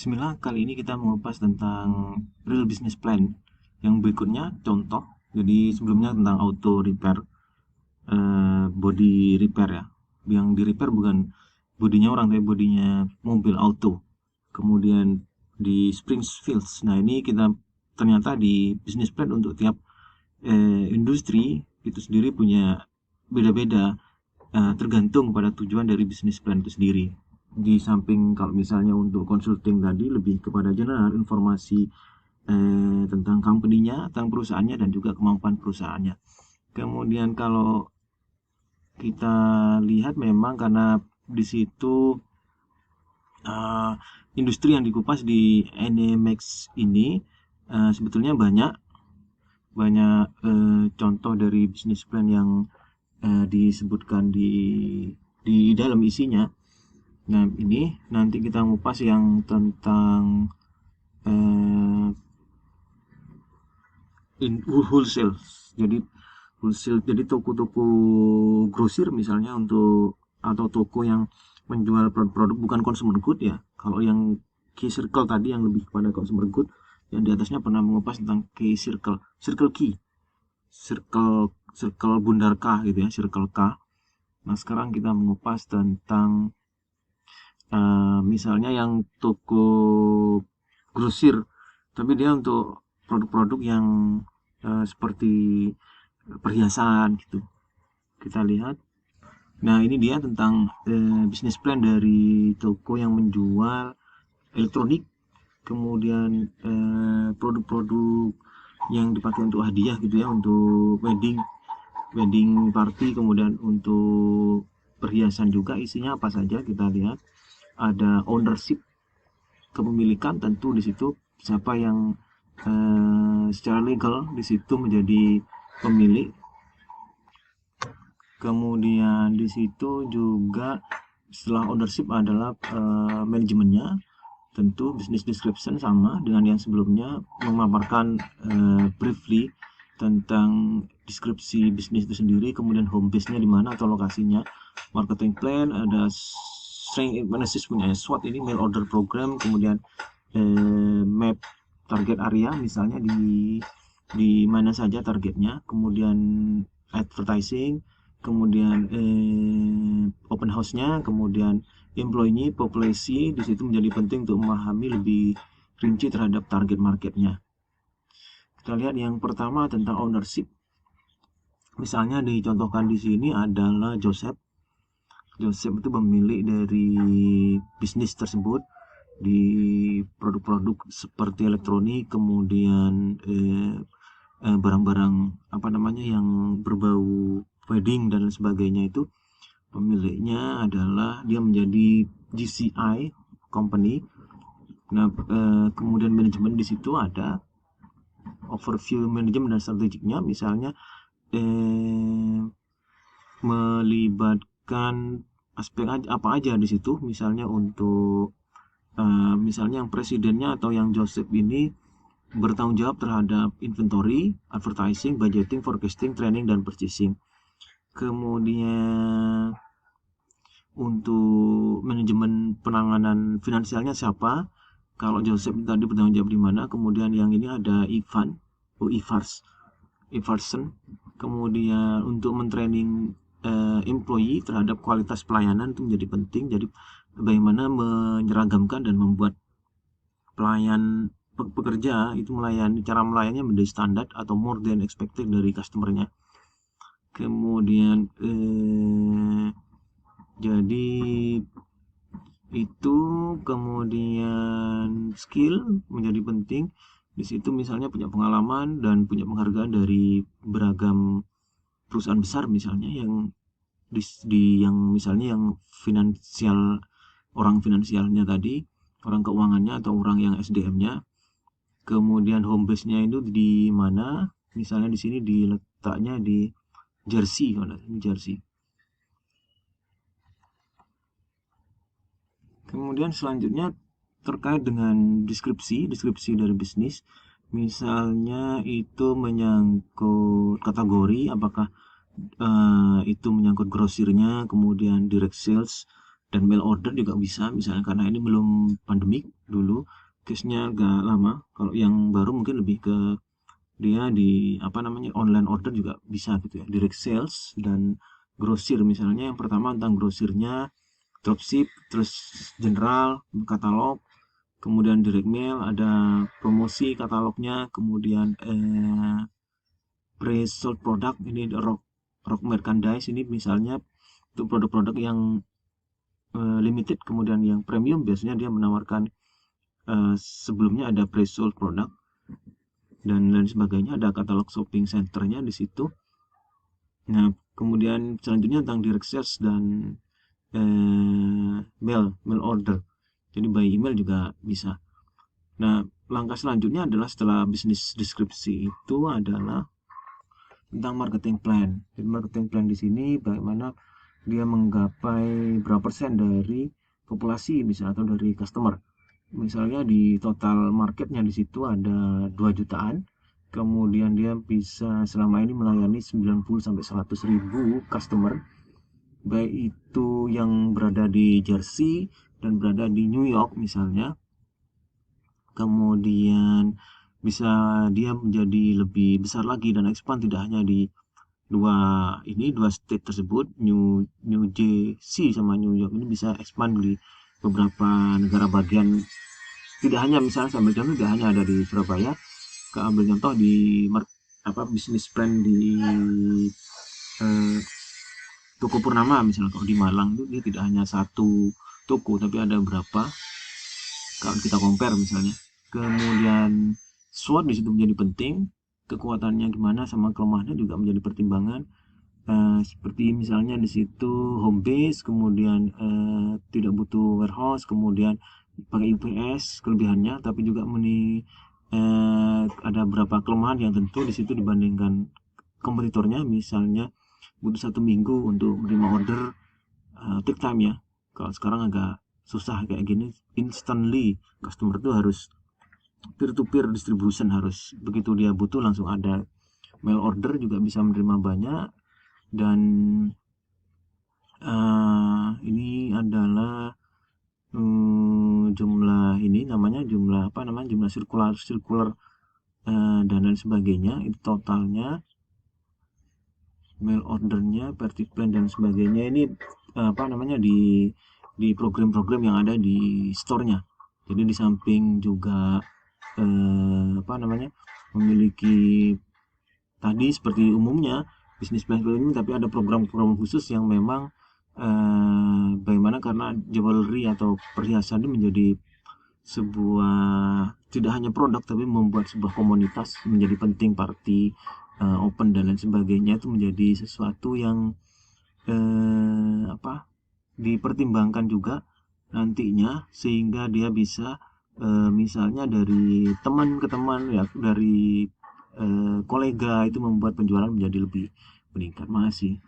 Bismillah, kali ini kita mengupas tentang real business plan. Yang berikutnya contoh. Jadi sebelumnya tentang auto repair, body repair ya. Yang di repair bukan bodinya orang, tapi bodinya mobil auto. Kemudian di Springfield. Nah, ini kita ternyata di business plan untuk tiap industri itu sendiri punya beda-beda, tergantung pada tujuan dari bisnis plan itu sendiri. Di samping kalau misalnya untuk consulting tadi lebih kepada general informasi tentang company-nya, tentang perusahaannya dan juga kemampuan perusahaannya. Kemudian kalau kita lihat memang karena di situ uh, industri yang dikupas di NMX ini sebetulnya banyak banyak contoh dari bisnis plan yang disebutkan di dalam isinya. Nah, ini nanti kita ngupas yang tentang eh, wholesale. Jadi wholesale, jadi toko-toko grosir misalnya untuk atau toko yang menjual produk-produk bukan consumer good ya. Kalau yang key circle tadi yang lebih kepada consumer good, yang di atasnya pernah mengupas tentang key circle, circle key, circle bundar K gitu ya, circle K. Nah, sekarang kita mengupas tentang misalnya yang toko grosir, tapi dia untuk produk-produk yang seperti perhiasan gitu. Kita lihat. Nah, ini dia tentang bisnis plan dari toko yang menjual elektronik, kemudian produk-produk yang dipakai untuk hadiah gitu ya, untuk wedding, wedding party, kemudian untuk perhiasan juga isinya apa saja kita lihat. Ada ownership, kepemilikan, tentu di situ siapa yang secara legal di situ menjadi pemilik. Kemudian di situ juga setelah ownership adalah manajemennya, tentu business description sama dengan yang sebelumnya, memaparkan briefly tentang deskripsi bisnis itu sendiri, kemudian home base-nya di mana atau lokasinya, marketing plan, ada strength analysis punya SWOT, ini mail order program, kemudian map target area misalnya di mana saja targetnya, kemudian advertising, kemudian open house-nya, kemudian employee populasi di situ menjadi penting untuk memahami lebih rinci terhadap target marketnya. Kita lihat yang pertama tentang ownership. Misalnya dicontohkan di sini adalah Joseph. Joseph itu pemilik dari bisnis tersebut di produk-produk seperti elektronik, kemudian barang-barang apa namanya yang berbau wedding dan sebagainya. Itu pemiliknya adalah dia menjadi GCI company. Nah, kemudian manajemen di situ ada overview manajemen dan strategiknya, misalnya melibatkan aspek apa aja di situ, misalnya untuk misalnya yang presidennya atau yang Joseph ini bertanggung jawab terhadap inventory, advertising, budgeting, forecasting, training, dan purchasing. Kemudian untuk manajemen penanganan finansialnya siapa? Kalau Joseph tadi bertanggung jawab di mana? Kemudian yang ini ada Ivan, Iverson. Kemudian untuk mentraining employee terhadap kualitas pelayanan itu menjadi penting. Jadi bagaimana menyeragamkan dan membuat pelayan pekerja itu melayani, cara melayani menjadi standar atau more than expected dari customernya. Kemudian jadi itu, kemudian skill menjadi penting di situ, misalnya punya pengalaman dan punya penghargaan dari beragam perusahaan besar misalnya yang yang misalnya yang finansial, orang finansialnya tadi, orang keuangannya atau orang yang SDM-nya. Kemudian home base-nya itu di mana? Misalnya di sini diletaknya di Jersey, Jersey. Kemudian selanjutnya terkait dengan deskripsi dari bisnis. Misalnya itu menyangkut kategori, apakah itu menyangkut grosirnya, kemudian direct sales, Dan mail order juga bisa, misalnya karena ini belum pandemik dulu, case-nya agak lama. Kalau yang baru mungkin lebih ke dia di apa namanya online order juga bisa gitu ya, direct sales dan grosir. Misalnya yang pertama tentang grosirnya, dropship, terus general katalog, kemudian direct mail, ada promosi katalognya, kemudian pre-sold product, ini rock merchandise, ini misalnya untuk produk-produk yang limited, kemudian yang premium biasanya dia menawarkan sebelumnya ada pre-sold product dan lain sebagainya, ada katalog shopping centernya di situ. Nah, kemudian selanjutnya tentang direct sales dan mail order. Jadi by email juga bisa. Nah, langkah selanjutnya adalah setelah bisnis deskripsi itu adalah tentang marketing plan. Jadi marketing plan di sini bagaimana dia menggapai berapa persen dari populasi misalnya atau dari customer. Misalnya di total marketnya di situ ada 2 jutaan, kemudian dia bisa selama ini melayani 90 sampai 100 ribu customer, baik itu yang berada di Jersey dan berada di New York misalnya. Kemudian bisa dia menjadi lebih besar lagi dan expand tidak hanya di dua state tersebut, New Jersey sama New York, ini bisa expand di beberapa negara bagian. Tidak hanya misalnya saya ambil contoh, tidak hanya ada di Surabaya, ambil contoh di bisnis plan di eh, toko Purnama misalnya. Kalau di Malang itu dia tidak hanya satu toko tapi ada berapa, kalau kita compare misalnya. Kemudian SWOT di situ menjadi penting, kekuatannya gimana sama kelemahannya juga menjadi pertimbangan. Seperti misalnya di situ home base, kemudian tidak butuh warehouse, kemudian pakai UPS kelebihannya, tapi juga ada beberapa kelemahan yang tentu di situ dibandingkan kompetitornya. Misalnya butuh 1 minggu untuk menerima order, take time ya. Kalau sekarang agak susah kayak gini, instantly customer tuh harus peer to peer distribution, harus begitu dia butuh langsung ada. Mail order juga bisa menerima banyak. Dan ini adalah jumlah ini namanya jumlah apa namanya jumlah sirkular dan lain sebagainya, itu totalnya mail ordernya, party plan dan sebagainya. Ini apa namanya di program-program yang ada di store-nya. Jadi di samping juga apa namanya memiliki tadi seperti umumnya bisnis plan ini, tapi ada program-program khusus yang memang bagaimana karena jewelry atau perhiasan ini menjadi sebuah tidak hanya produk tapi membuat sebuah komunitas menjadi penting, party open dan lain sebagainya, itu menjadi sesuatu yang apa dipertimbangkan juga nantinya, sehingga dia bisa misalnya dari teman ke teman ya, dari kolega, itu membuat penjualan menjadi lebih meningkat. Makasih.